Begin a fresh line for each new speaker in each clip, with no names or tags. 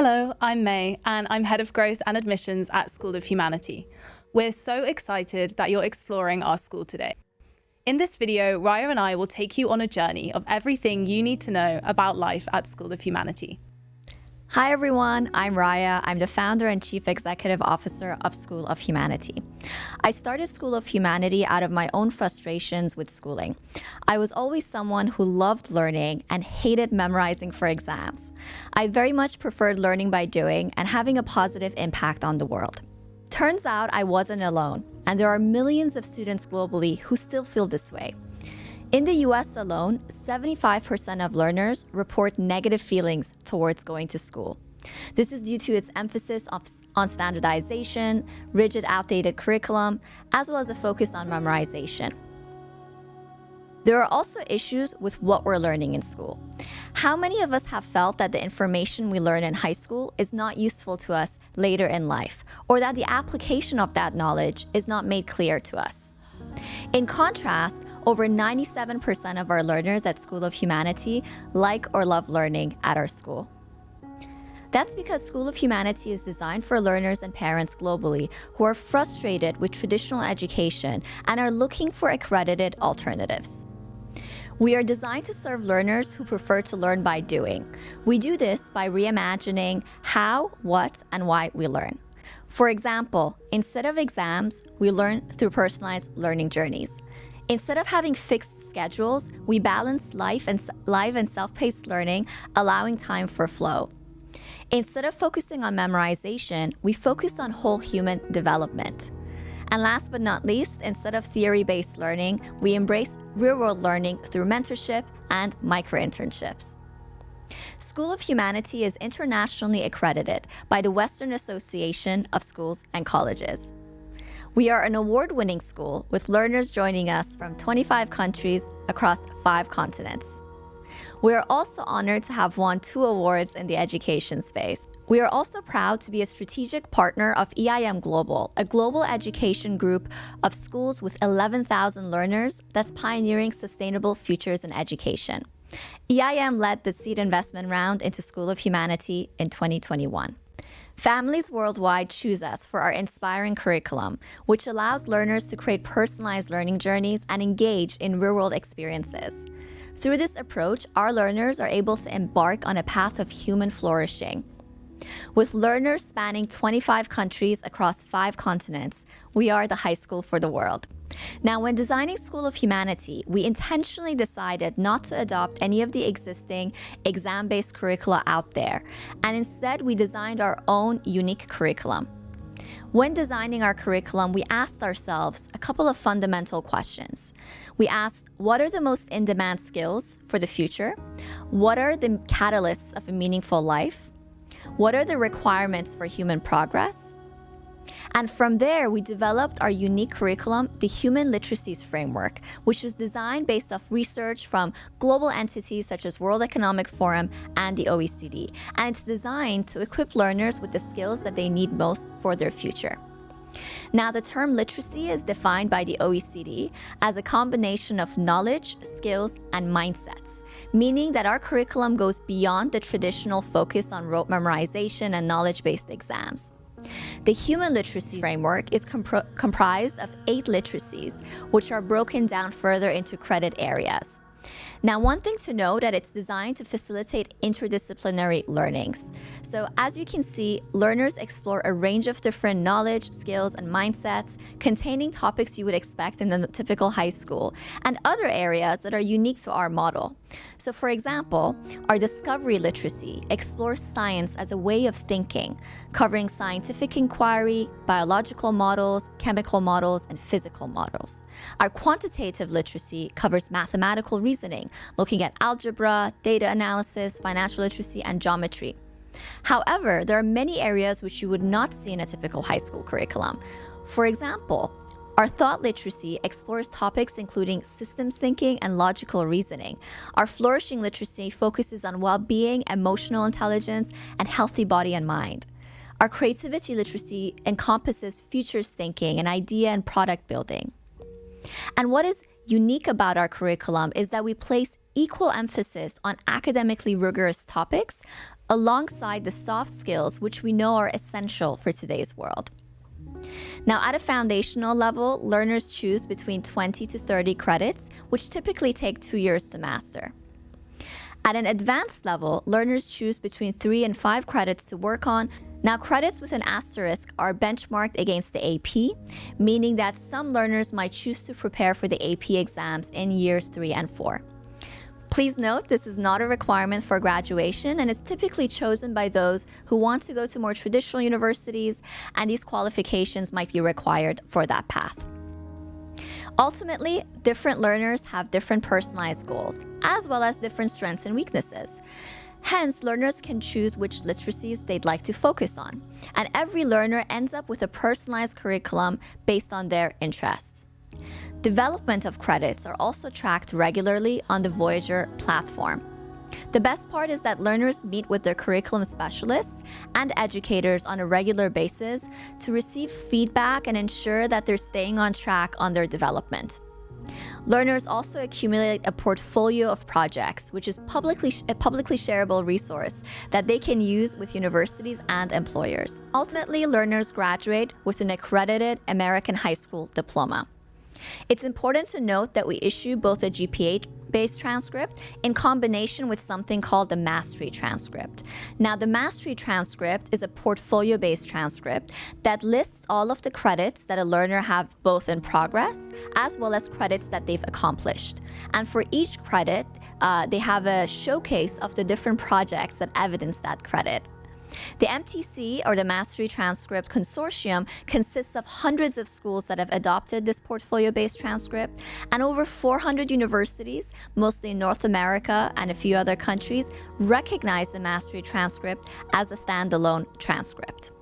Hello, I'm Mae, and I'm Head of Growth and Admissions at School of Humanity. We're so excited that you're exploring our school today. In this video, Raya and I will take you on a journey of everything you need to know about life at School of Humanity.
Hi everyone, I'm Raya. I'm the founder and chief executive officer of School of Humanity. I started School of Humanity out of my own frustrations with schooling. I was always someone who loved learning and hated memorizing for exams. I very much preferred learning by doing and having a positive impact on the world. Turns out I wasn't alone, and there are millions of students globally who still feel this way. In the US alone, 75% of learners report negative feelings towards going to school. This is due to its emphasis on standardization, rigid, outdated curriculum, as well as a focus on memorization. There are also issues with what we're learning in school. How many of us have felt that the information we learn in high school is not useful to us later in life, or that the application of that knowledge is not made clear to us? In contrast, over 97% of our learners at School of Humanity like or love learning at our school. That's because School of Humanity is designed for learners and parents globally who are frustrated with traditional education and are looking for accredited alternatives. We are designed to serve learners who prefer to learn by doing. We do this by reimagining how, what, and why we learn. For example, instead of exams, we learn through personalized learning journeys. Instead of having fixed schedules, we balance live and self-paced learning, allowing time for flow. Instead of focusing on memorization, we focus on whole human development. And last but not least, instead of theory-based learning, we embrace real-world learning through mentorship and micro-internships. School of Humanity is internationally accredited by the Western Association of Schools and Colleges. We are an award-winning school with learners joining us from 25 countries across 5 continents. We are also honored to have won 2 awards in the education space. We are also proud to be a strategic partner of EIM Global, a global education group of schools with 11,000 learners that's pioneering sustainable futures in education. EIM led the seed investment round into School of Humanity in 2021. Families worldwide choose us for our inspiring curriculum, which allows learners to create personalized learning journeys and engage in real-world experiences. Through this approach, our learners are able to embark on a path of human flourishing. With learners spanning 25 countries across 5 continents, we are the high school for the world. Now, when designing School of Humanity, we intentionally decided not to adopt any of the existing exam-based curricula out there, and instead we designed our own unique curriculum. When designing our curriculum, we asked ourselves a couple of fundamental questions. We asked, what are the most in-demand skills for the future? What are the catalysts of a meaningful life? What are the requirements for human progress? And from there, we developed our unique curriculum, the Human Literacies Framework, which was designed based off research from global entities such as World Economic Forum and the OECD. And it's designed to equip learners with the skills that they need most for their future. Now, the term literacy is defined by the OECD as a combination of knowledge, skills, and mindsets, meaning that our curriculum goes beyond the traditional focus on rote memorization and knowledge-based exams. The Human Literacy Framework is comprised of 8 literacies, which are broken down further into credit areas. Now, one thing to note that it's designed to facilitate interdisciplinary learnings. So as you can see, learners explore a range of different knowledge, skills, and mindsets containing topics you would expect in the typical high school and other areas that are unique to our model. So for example, our discovery literacy explores science as a way of thinking, covering scientific inquiry, biological models, chemical models, and physical models. Our quantitative literacy covers mathematical reasoning, looking at algebra, data analysis, financial literacy, and geometry. However, there are many areas which you would not see in a typical high school curriculum. For example, our thought literacy explores topics including systems thinking and logical reasoning. Our flourishing literacy focuses on well-being, emotional intelligence, and healthy body and mind. Our creativity literacy encompasses futures thinking and idea and product building. And what is unique about our curriculum is that we place equal emphasis on academically rigorous topics alongside the soft skills which we know are essential for today's world. Now, at a foundational level, learners choose between 20 to 30 credits, which typically take 2 years to master. At an advanced level, learners choose between 3 and 5 credits to work on. Now, credits with an asterisk are benchmarked against the AP, meaning that some learners might choose to prepare for the AP exams in years 3 and 4. Please note, this is not a requirement for graduation, and it's typically chosen by those who want to go to more traditional universities, and these qualifications might be required for that path. Ultimately, different learners have different personalized goals, as well as different strengths and weaknesses. Hence, learners can choose which literacies they'd like to focus on, and every learner ends up with a personalized curriculum based on their interests. Development of credits are also tracked regularly on the Voyager platform. The best part is that learners meet with their curriculum specialists and educators on a regular basis to receive feedback and ensure that they're staying on track on their development. Learners also accumulate a portfolio of projects, which is a publicly shareable resource that they can use with universities and employers. Ultimately, learners graduate with an accredited American high school diploma. It's important to note that we issue both a GPA-based transcript in combination with something called the mastery transcript. Now, the mastery transcript is a portfolio-based transcript that lists all of the credits that a learner have both in progress as well as credits that they've accomplished. And for each credit, they have a showcase of the different projects that evidence that credit. The MTC, or the Mastery Transcript Consortium, consists of hundreds of schools that have adopted this portfolio-based transcript, and over 400 universities, mostly in North America and a few other countries, recognize the Mastery Transcript as a standalone transcript.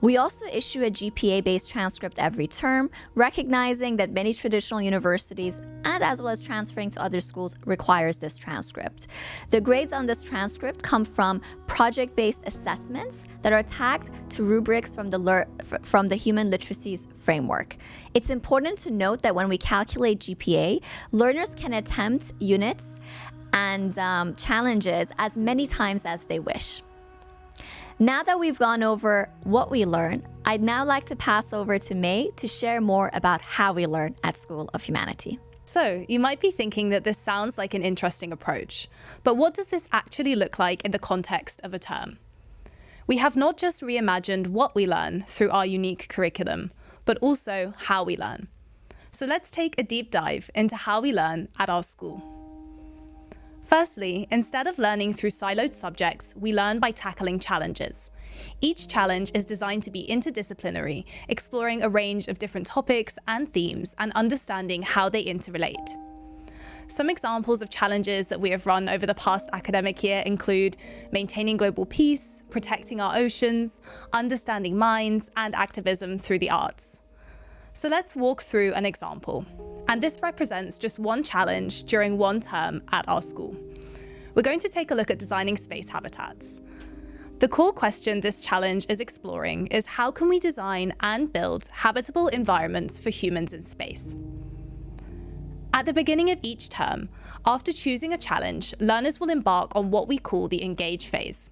We also issue a GPA-based transcript every term, recognizing that many traditional universities, and as well as transferring to other schools, requires this transcript. The grades on this transcript come from project-based assessments that are tagged to rubrics from the Human Literacies Framework. It's important to note that when we calculate GPA, learners can attempt units and challenges as many times as they wish. Now that we've gone over what we learn, I'd now like to pass over to Mae to share more about how we learn at School of Humanity.
So, you might be thinking that this sounds like an interesting approach, but what does this actually look like in the context of a term? We have not just reimagined what we learn through our unique curriculum, but also how we learn. So let's take a deep dive into how we learn at our school. Firstly, instead of learning through siloed subjects, we learn by tackling challenges. Each challenge is designed to be interdisciplinary, exploring a range of different topics and themes and understanding how they interrelate. Some examples of challenges that we have run over the past academic year include maintaining global peace, protecting our oceans, understanding minds, and activism through the arts. So let's walk through an example. And this represents just one challenge during one term at our school. We're going to take a look at designing space habitats. The core question this challenge is exploring is how can we design and build habitable environments for humans in space? At the beginning of each term, after choosing a challenge, learners will embark on what we call the engage phase.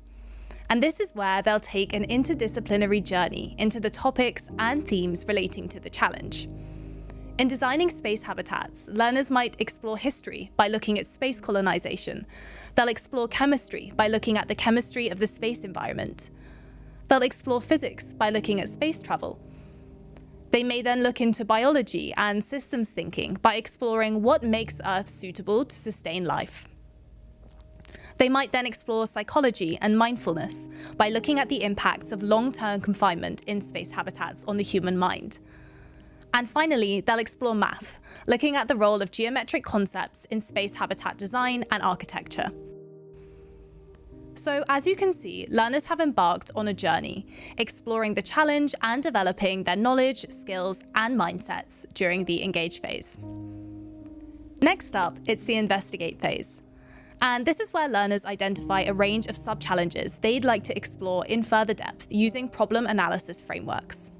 And this is where they'll take an interdisciplinary journey into the topics and themes relating to the challenge. In designing space habitats, learners might explore history by looking at space colonization. They'll explore chemistry by looking at the chemistry of the space environment. They'll explore physics by looking at space travel. They may then look into biology and systems thinking by exploring what makes Earth suitable to sustain life. They might then explore psychology and mindfulness by looking at the impacts of long-term confinement in space habitats on the human mind. And finally, they'll explore math, looking at the role of geometric concepts in space habitat design and architecture. So as you can see, learners have embarked on a journey, exploring the challenge and developing their knowledge, skills, and mindsets during the engage phase. Next up, it's the investigate phase. And this is where learners identify a range of sub-challenges they'd like to explore in further depth using problem analysis frameworks.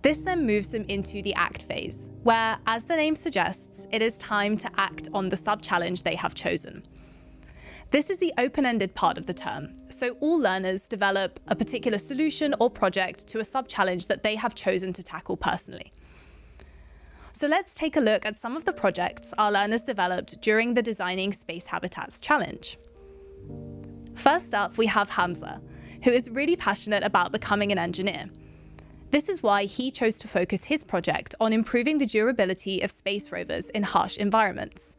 This then moves them into the act phase, where, as the name suggests, it is time to act on the sub-challenge they have chosen. This is the open-ended part of the term, so all learners develop a particular solution or project to a sub-challenge that they have chosen to tackle personally. So let's take a look at some of the projects our learners developed during the Designing Space Habitats Challenge. First up, we have Hamza, who is really passionate about becoming an engineer. This is why he chose to focus his project on improving the durability of space rovers in harsh environments.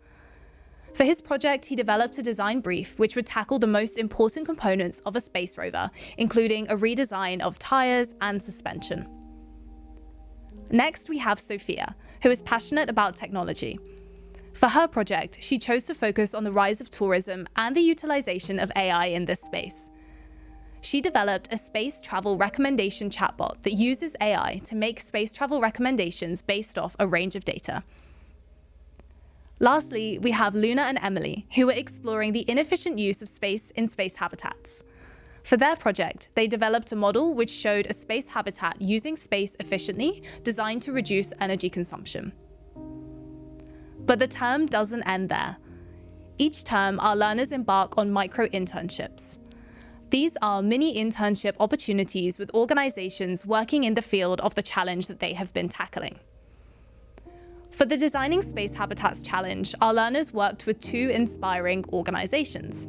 For his project, he developed a design brief which would tackle the most important components of a space rover, including a redesign of tires and suspension. Next, we have Sophia, who is passionate about technology. For her project, she chose to focus on the rise of tourism and the utilization of AI in this space. She developed a space travel recommendation chatbot that uses AI to make space travel recommendations based off a range of data. Lastly, we have Luna and Emily, who are exploring the inefficient use of space in space habitats. For their project, they developed a model which showed a space habitat using space efficiently, designed to reduce energy consumption. But the term doesn't end there. Each term, our learners embark on micro-internships. These are mini internship opportunities with organizations working in the field of the challenge that they have been tackling. For the Designing Space Habitats Challenge, our learners worked with two inspiring organizations.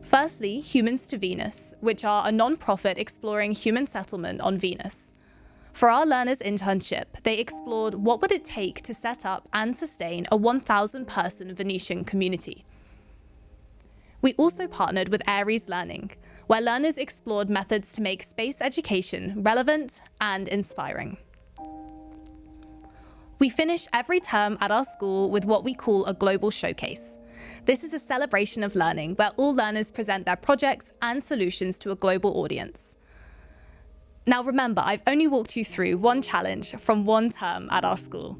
Firstly, Humans to Venus, which are a non-profit exploring human settlement on Venus. For our learners' internship, they explored what would it take to set up and sustain a 1,000-person Venetian community. We also partnered with Aries Learning, where learners explored methods to make space education relevant and inspiring. We finish every term at our school with what we call a global showcase. This is a celebration of learning where all learners present their projects and solutions to a global audience. Now remember, I've only walked you through one challenge from one term at our school.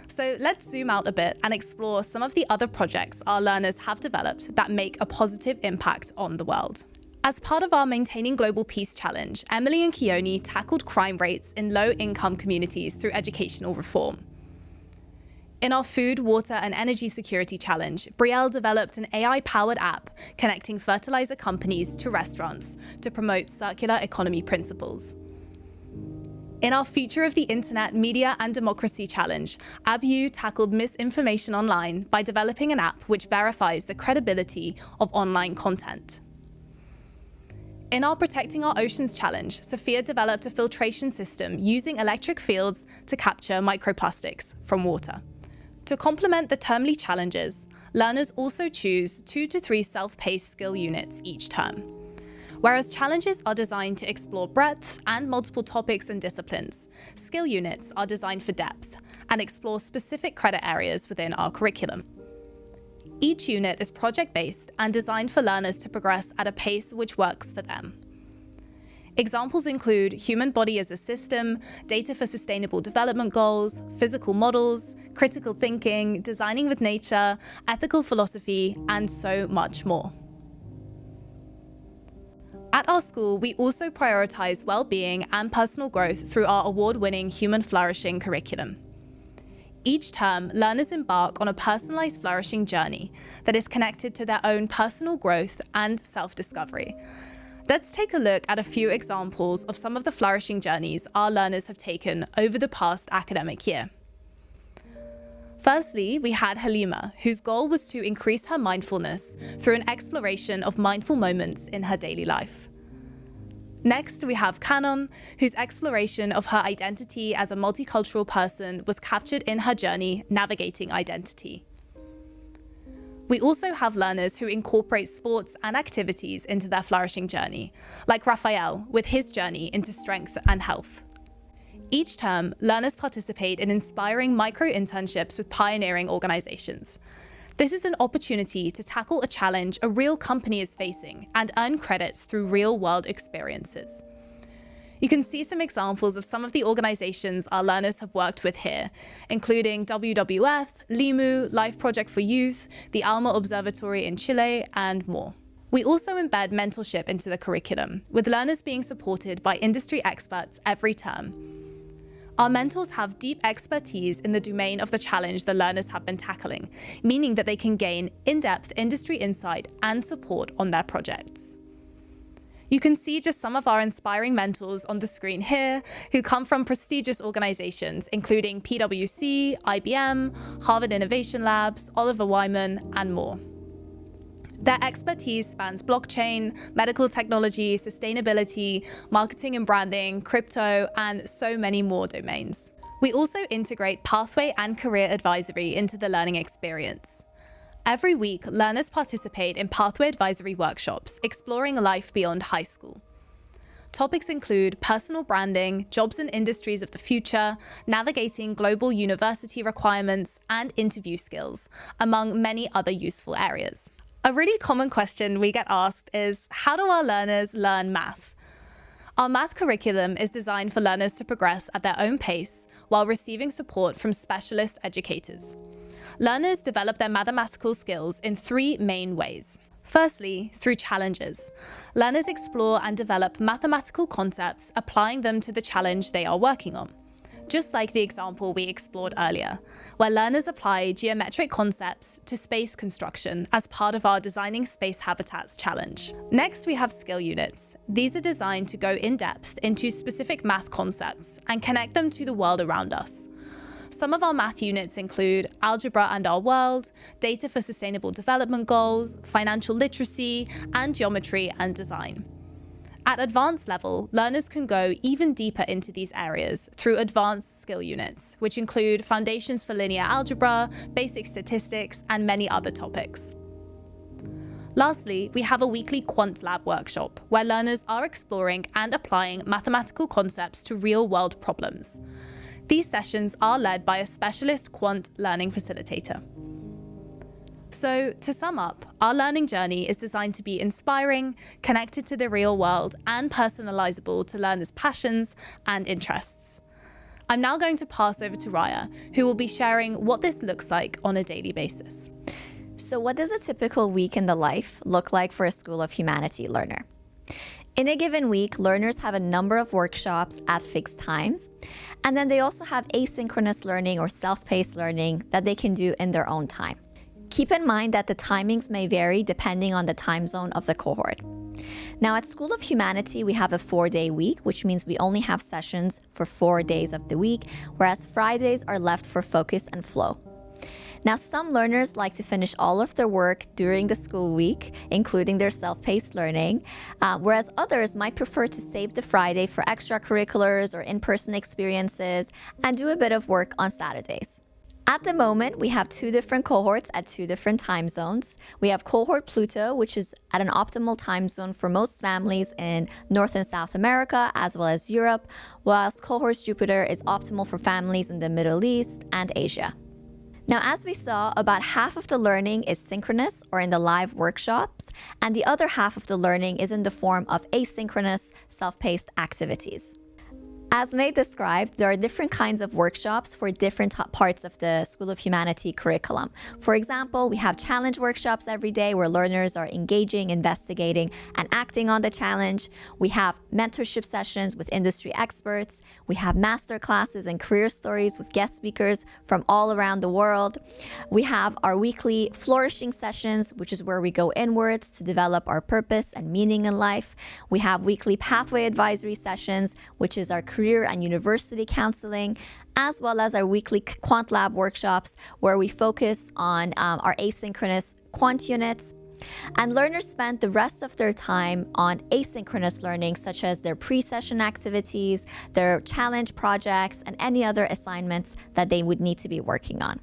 So let's zoom out a bit and explore some of the other projects our learners have developed that make a positive impact on the world. As part of our Maintaining Global Peace Challenge, Emily and Keone tackled crime rates in low-income communities through educational reform. In our Food, Water and Energy Security Challenge, Brielle developed an AI-powered app connecting fertilizer companies to restaurants to promote circular economy principles. In our Future of the Internet, Media and Democracy Challenge, ABU tackled misinformation online by developing an app which verifies the credibility of online content. In our Protecting Our Oceans Challenge, Sophia developed a filtration system using electric fields to capture microplastics from water. To complement the termly challenges, learners also choose 2 to 3 self-paced skill units each term. Whereas challenges are designed to explore breadth and multiple topics and disciplines, skill units are designed for depth and explore specific credit areas within our curriculum. Each unit is project-based and designed for learners to progress at a pace which works for them. Examples include human body as a system, data for sustainable development goals, physical models, critical thinking, designing with nature, ethical philosophy, and so much more. At our school, we also prioritize well-being and personal growth through our award-winning Human Flourishing curriculum. Each term, learners embark on a personalized flourishing journey that is connected to their own personal growth and self-discovery. Let's take a look at a few examples of some of the flourishing journeys our learners have taken over the past academic year. Firstly, we had Halima, whose goal was to increase her mindfulness through an exploration of mindful moments in her daily life. Next, we have Canon, whose exploration of her identity as a multicultural person was captured in her journey navigating identity. We also have learners who incorporate sports and activities into their flourishing journey, like Raphael with his journey into strength and health. Each term, learners participate in inspiring micro-internships with pioneering organizations. This is an opportunity to tackle a challenge a real company is facing and earn credits through real-world experiences. You can see some examples of some of the organizations our learners have worked with here, including WWF, LIMU, Life Project for Youth, the ALMA Observatory in Chile, and more. We also embed mentorship into the curriculum, with learners being supported by industry experts every term. Our mentors have deep expertise in the domain of the challenge the learners have been tackling, meaning that they can gain in-depth industry insight and support on their projects. You can see just some of our inspiring mentors on the screen here, who come from prestigious organizations, including PwC, IBM, Harvard Innovation Labs, Oliver Wyman, and more. Their expertise spans blockchain, medical technology, sustainability, marketing and branding, crypto, and so many more domains. We also integrate pathway and career advisory into the learning experience. Every week, learners participate in pathway advisory workshops, exploring life beyond high school. Topics include personal branding, jobs and industries of the future, navigating global university requirements, and interview skills, among many other useful areas. A really common question we get asked is, how do our learners learn math? Our math curriculum is designed for learners to progress at their own pace while receiving support from specialist educators. Learners develop their mathematical skills in three main ways. Firstly, through challenges. Learners explore and develop mathematical concepts, applying them to the challenge they are working on. Just like the example we explored earlier, where learners apply geometric concepts to space construction as part of our Designing Space Habitats challenge. Next, we have skill units. These are designed to go in depth into specific math concepts and connect them to the world around us. Some of our math units include Algebra and Our World, Data for Sustainable Development Goals, Financial Literacy, and Geometry and Design. At advanced level, learners can go even deeper into these areas through advanced skill units, which include Foundations for Linear Algebra, Basic Statistics, and many other topics. Lastly, we have a weekly Quant Lab workshop, where learners are exploring and applying mathematical concepts to real-world problems. These sessions are led by a specialist quant learning facilitator. So, to sum up, our learning journey is designed to be inspiring, connected to the real world, and personalizable to learners' passions and interests. I'm now going to pass over to Raya, who will be sharing what this looks like on a daily basis.
So what does a typical week in the life look like for a School of Humanity learner? In a given week, learners have a number of workshops at fixed times, and then they also have asynchronous learning or self-paced learning that they can do in their own time. Keep in mind that the timings may vary depending on the time zone of the cohort. Now, at School of Humanity, we have a 4-day week, which means we only have sessions for 4 days of the week, whereas Fridays are left for focus and flow. Now, some learners like to finish all of their work during the school week, including their self-paced learning, whereas others might prefer to save the Friday for extracurriculars or in-person experiences and do a bit of work on Saturdays. At the moment, we have 2 different cohorts at 2 different time zones. We have cohort Pluto, which is at an optimal time zone for most families in North and South America, as well as Europe, whilst cohort Jupiter is optimal for families in the Middle East and Asia. Now, as we saw, about half of the learning is synchronous or in the live workshops, and the other half of the learning is in the form of asynchronous, self-paced activities. As Mae described, there are different kinds of workshops for different parts of the School of Humanity curriculum. For example, we have challenge workshops every day where learners are engaging, investigating, and acting on the challenge. We have mentorship sessions with industry experts. We have master classes and career stories with guest speakers from all around the world. We have our weekly flourishing sessions, which is where we go inwards to develop our purpose and meaning in life. We have weekly pathway advisory sessions, which is our career and university counseling, as well as our weekly Quant Lab workshops, where we focus on our asynchronous quant units. And learners spend the rest of their time on asynchronous learning, such as their pre-session activities, their challenge projects, and any other assignments that they would need to be working on.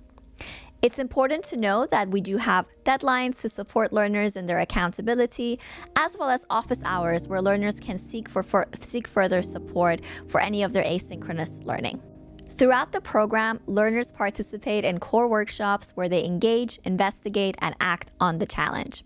It's important to know that we do have deadlines to support learners in their accountability, as well as office hours where learners can seek further support for any of their asynchronous learning. Throughout the program, learners participate in core workshops where they engage, investigate, and act on the challenge.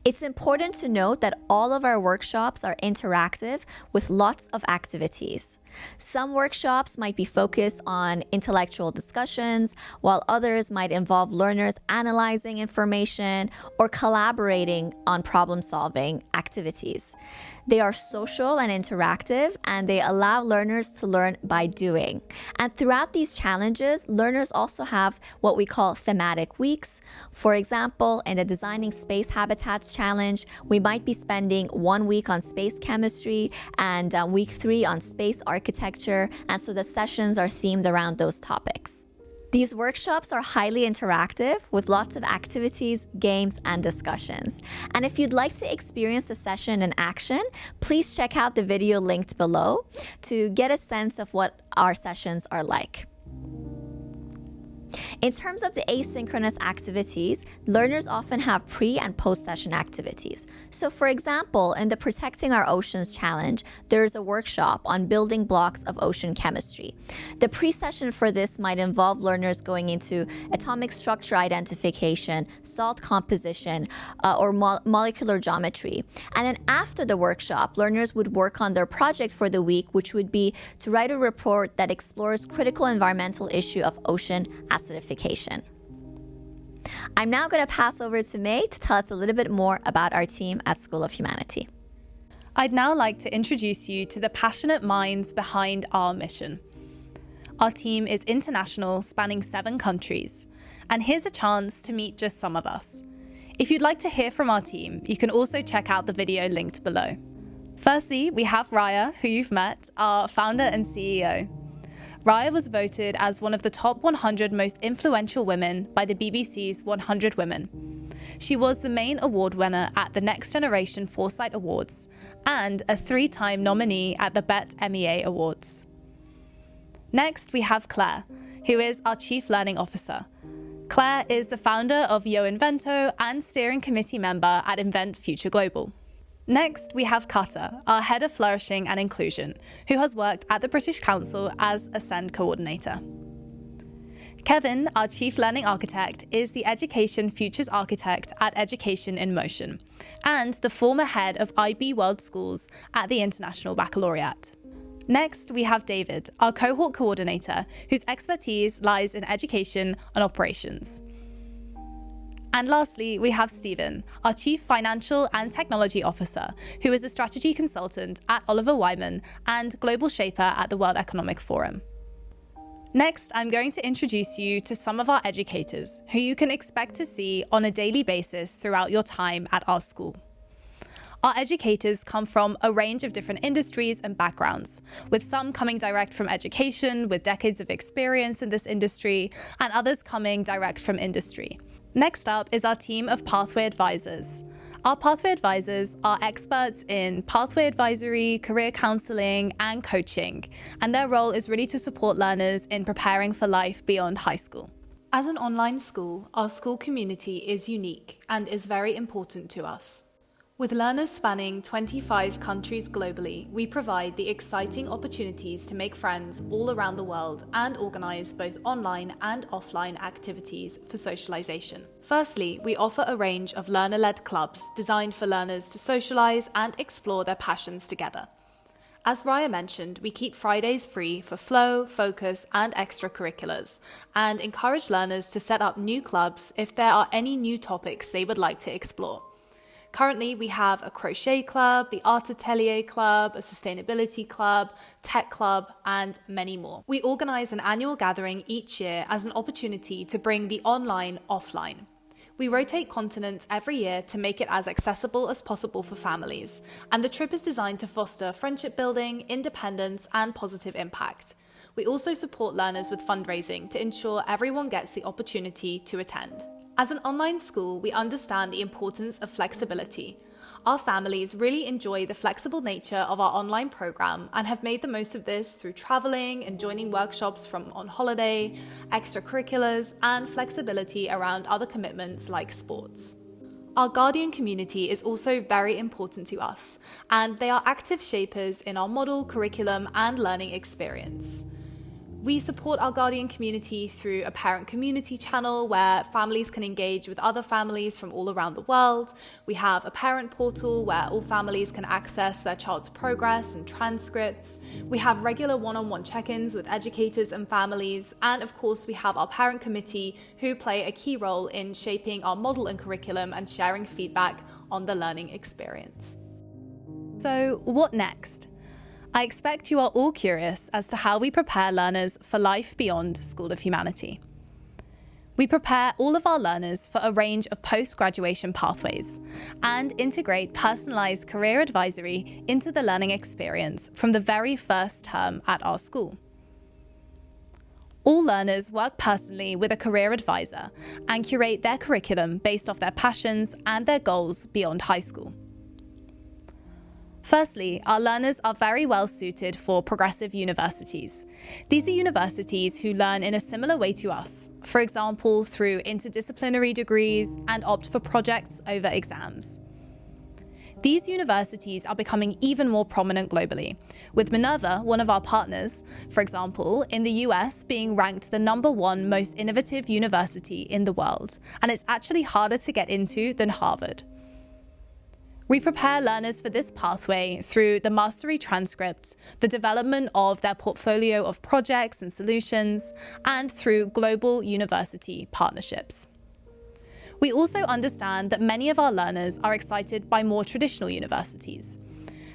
It's important to note that all of our workshops are interactive with lots of activities. Some workshops might be focused on intellectual discussions, while others might involve learners analyzing information or collaborating on problem-solving activities. They are social and interactive, and they allow learners to learn by doing. And throughout these challenges, learners also have what we call thematic weeks. For example, in the Designing Space Habitats Challenge, we might be spending 1 week on space chemistry and week 3 on space architecture, and so the sessions are themed around those topics. These workshops are highly interactive with lots of activities, games, and discussions. And if you'd like to experience a session in action, please check out the video linked below to get a sense of what our sessions are like. In terms of the asynchronous activities, learners often have pre- and post-session activities. So for example, in the Protecting Our Oceans Challenge, there is a workshop on building blocks of ocean chemistry. The pre-session for this might involve learners going into atomic structure identification, salt composition, or molecular geometry. And then after the workshop, learners would work on their project for the week, which would be to write a report that explores critical environmental issue of ocean acidification. I'm now going to pass over to Mae to tell us a little bit more about our team at School of Humanity.
I'd now like to introduce you to the passionate minds behind our mission. Our team is international, spanning 7 countries, and here's a chance to meet just some of us. If you'd like to hear from our team, you can also check out the video linked below. Firstly, we have Raya, who you've met, our founder and CEO. Raya was voted as one of the top 100 most influential women by the BBC's 100 Women. She was the main award winner at the Next Generation Foresight Awards and a 3-time nominee at the BET MEA Awards. Next, we have Claire, who is our Chief Learning Officer. Claire is the founder of Yo Invento and steering committee member at Invent Future Global. Next, we have Kata, our Head of Flourishing and Inclusion, who has worked at the British Council as a SEND coordinator. Kevin, our Chief Learning Architect, is the Education Futures Architect at Education in Motion, and the former head of IB World Schools at the International Baccalaureate. Next, we have David, our Cohort Coordinator, whose expertise lies in education and operations. And lastly, we have Stephen, our Chief Financial and Technology Officer, who is a strategy consultant at Oliver Wyman and global shaper at the World Economic Forum. Next, I'm going to introduce you to some of our educators, who you can expect to see on a daily basis throughout your time at our school. Our educators come from a range of different industries and backgrounds, with some coming direct from education with decades of experience in this industry, and others coming direct from industry. Next up is our team of Pathway Advisors. Our Pathway Advisors are experts in pathway advisory, career counseling, and coaching, and their role is really to support learners in preparing for life beyond high school. As an online school, our school community is unique and is very important to us. With learners spanning 25 countries globally, we provide the exciting opportunities to make friends all around the world and organize both online and offline activities for socialization. Firstly, we offer a range of learner-led clubs designed for learners to socialize and explore their passions together. As Raya mentioned, we keep Fridays free for flow, focus, and extracurriculars, and encourage learners to set up new clubs if there are any new topics they would like to explore. Currently, we have a crochet club, the art atelier club, a sustainability club, tech club, and many more. We organize an annual gathering each year as an opportunity to bring the online offline. We rotate continents every year to make it as accessible as possible for families, and the trip is designed to foster friendship building, independence, and positive impact. We also support learners with fundraising to ensure everyone gets the opportunity to attend. As an online school, we understand the importance of flexibility. Our families really enjoy the flexible nature of our online program and have made the most of this through traveling and joining workshops from on holiday, extracurriculars, and flexibility around other commitments like sports. Our Guardian community is also very important to us, and they are active shapers in our model, curriculum, and learning experience. We support our Guardian community through a parent community channel where families can engage with other families from all around the world. We have a parent portal where all families can access their child's progress and transcripts. We have regular one-on-one check-ins with educators and families. And of course, we have our parent committee who play a key role in shaping our model and curriculum and sharing feedback on the learning experience. So what next? I expect you are all curious as to how we prepare learners for life beyond School of Humanity. We prepare all of our learners for a range of post-graduation pathways and integrate personalised career advisory into the learning experience from the very first term at our school. All learners work personally with a career advisor and curate their curriculum based off their passions and their goals beyond high school. Firstly, our learners are very well suited for progressive universities. These are universities who learn in a similar way to us, for example, through interdisciplinary degrees and opt for projects over exams. These universities are becoming even more prominent globally, with Minerva, one of our partners, for example, in the US being ranked the #1 most innovative university in the world, and it's actually harder to get into than Harvard. We prepare learners for this pathway through the mastery transcript, the development of their portfolio of projects and solutions, and through global university partnerships. We also understand that many of our learners are excited by more traditional universities.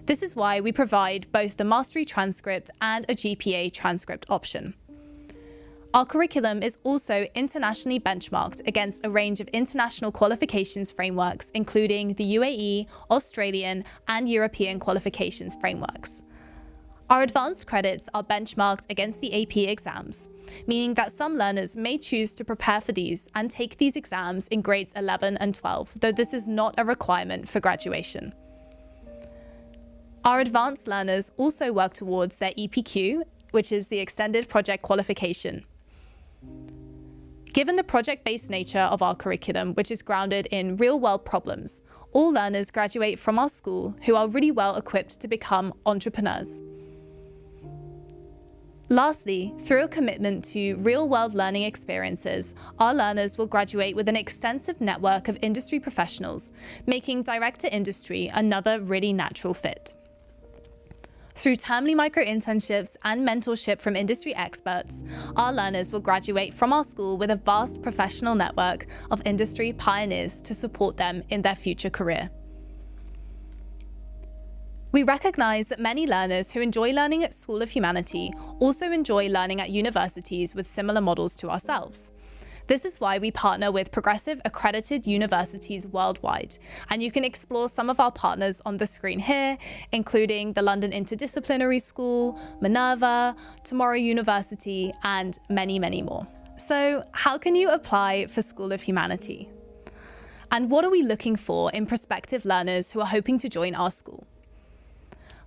This is why we provide both the mastery transcript and a GPA transcript option. Our curriculum is also internationally benchmarked against a range of international qualifications frameworks, including the UAE, Australian, and European qualifications frameworks. Our advanced credits are benchmarked against the AP exams, meaning that some learners may choose to prepare for these and take these exams in grades 11 and 12, though this is not a requirement for graduation. Our advanced learners also work towards their EPQ, which is the Extended Project Qualification. Given the project-based nature of our curriculum, which is grounded in real-world problems, all learners graduate from our school who are really well equipped to become entrepreneurs. Lastly, through a commitment to real-world learning experiences, our learners will graduate with an extensive network of industry professionals, making direct-to-industry another really natural fit. Through timely micro-internships and mentorship from industry experts, our learners will graduate from our school with a vast professional network of industry pioneers to support them in their future career. We recognize that many learners who enjoy learning at School of Humanity also enjoy learning at universities with similar models to ourselves. This is why we partner with progressive accredited universities worldwide, and you can explore some of our partners on the screen here, including the London Interdisciplinary School, Minerva, Tomorrow University, and many, many more. So how can you apply for School of Humanity? And what are we looking for in prospective learners who are hoping to join our school?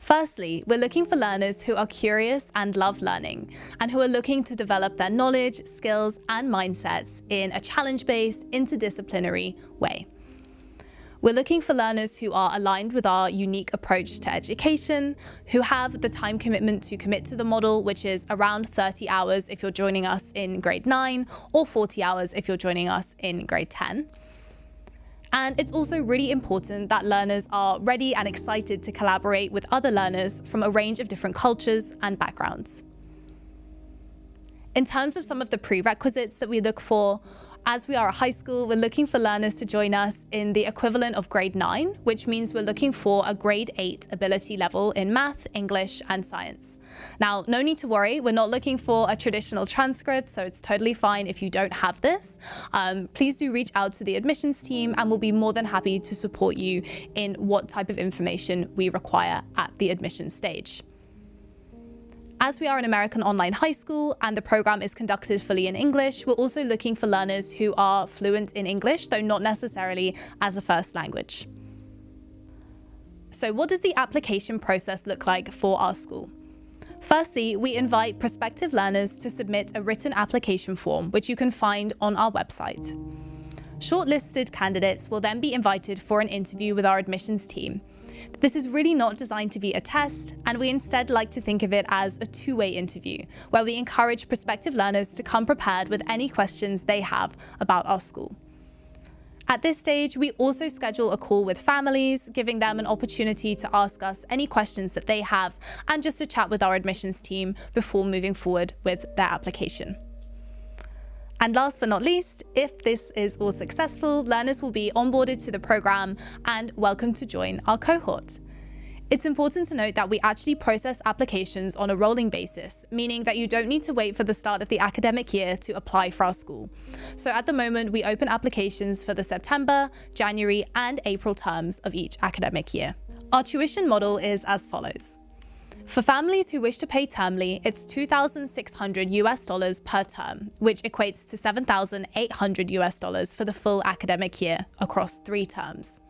Firstly, we're looking for learners who are curious and love learning, and who are looking to develop their knowledge, skills, and mindsets in a challenge-based, interdisciplinary way. We're looking for learners who are aligned with our unique approach to education, who have the time commitment to commit to the model, which is around 30 hours if you're joining us in grade 9, or 40 hours if you're joining us in grade 10. And it's also really important that learners are ready and excited to collaborate with other learners from a range of different cultures and backgrounds. In terms of some of the prerequisites that we look for, as we are a high school, we're looking for learners to join us in the equivalent of grade 9, which means we're looking for a grade 8 ability level in math, English, and science. Now, no need to worry, we're not looking for a traditional transcript, so it's totally fine if you don't have this. Please do reach out to the admissions team and we'll be more than happy to support you in what type of information we require at the admissions stage. As we are an American online high school and the program is conducted fully in English, we're also looking for learners who are fluent in English, though not necessarily as a first language. So what does the application process look like for our school? Firstly, we invite prospective learners to submit a written application form, which you can find on our website. Shortlisted candidates will then be invited for an interview with our admissions team, This is really not designed to be a test, and we instead like to think of it as a two-way interview, where we encourage prospective learners to come prepared with any questions they have about our school. At this stage, we also schedule a call with families, giving them an opportunity to ask us any questions that they have and just to chat with our admissions team before moving forward with their application. And last but not least, if this is all successful, learners will be onboarded to the program and welcome to join our cohort. It's important to note that we actually process applications on a rolling basis, meaning that you don't need to wait for the start of the academic year to apply for our school. So at the moment, we open applications for the September, January, and April terms of each academic year. Our tuition model is as follows. For families who wish to pay termly, it's $2,600 per term, which equates to $7,800 for the full academic year across 3 terms.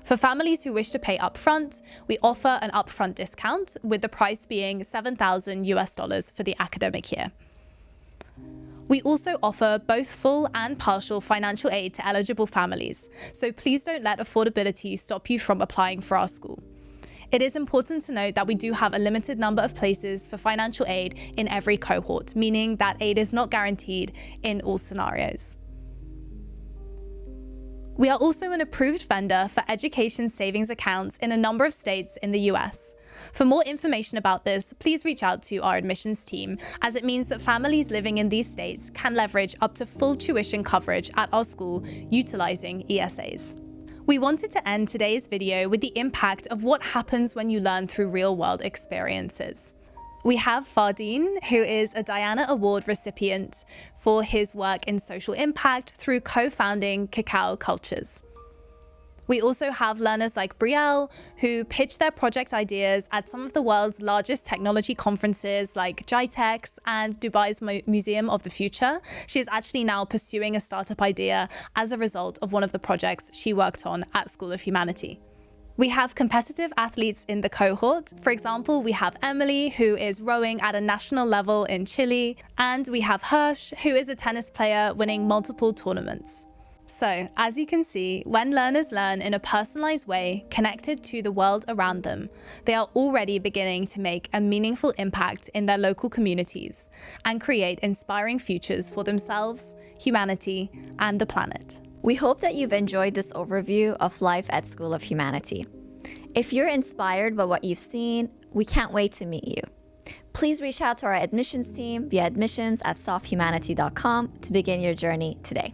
For families who wish to pay upfront, we offer an upfront discount, with the price being $7,000 for the academic year. We also offer both full and partial financial aid to eligible families, so please don't let affordability stop you from applying for our school. It is important to note that we do have a limited number of places for financial aid in every cohort, meaning that aid is not guaranteed in all scenarios. We are also an approved vendor for education savings accounts in a number of states in the US. For more information about this, please reach out to our admissions team, as it means that families living in these states can leverage up to full tuition coverage at our school utilizing ESAs. We wanted to end today's video with the impact of what happens when you learn through real-world experiences. We have Fardeen, who is a Diana Award recipient for his work in social impact through co-founding Cacao Cultures. We also have learners like Brielle, who pitch their project ideas at some of the world's largest technology conferences like GITEX and Dubai's Museum of the Future. She is actually now pursuing a startup idea as a result of one of the projects she worked on at School of Humanity. We have competitive athletes in the cohort. For example, we have Emily, who is rowing at a national level in Chile, and we have Hirsch, who is a tennis player winning multiple tournaments. So, as you can see, when learners learn in a personalized way, connected to the world around them, they are already beginning to make a meaningful impact in their local communities and create inspiring futures for themselves, humanity, and the planet.
We hope that you've enjoyed this overview of life at School of Humanity. If you're inspired by what you've seen, we can't wait to meet you. Please reach out to our admissions team via admissions@softhumanity.com to begin your journey today.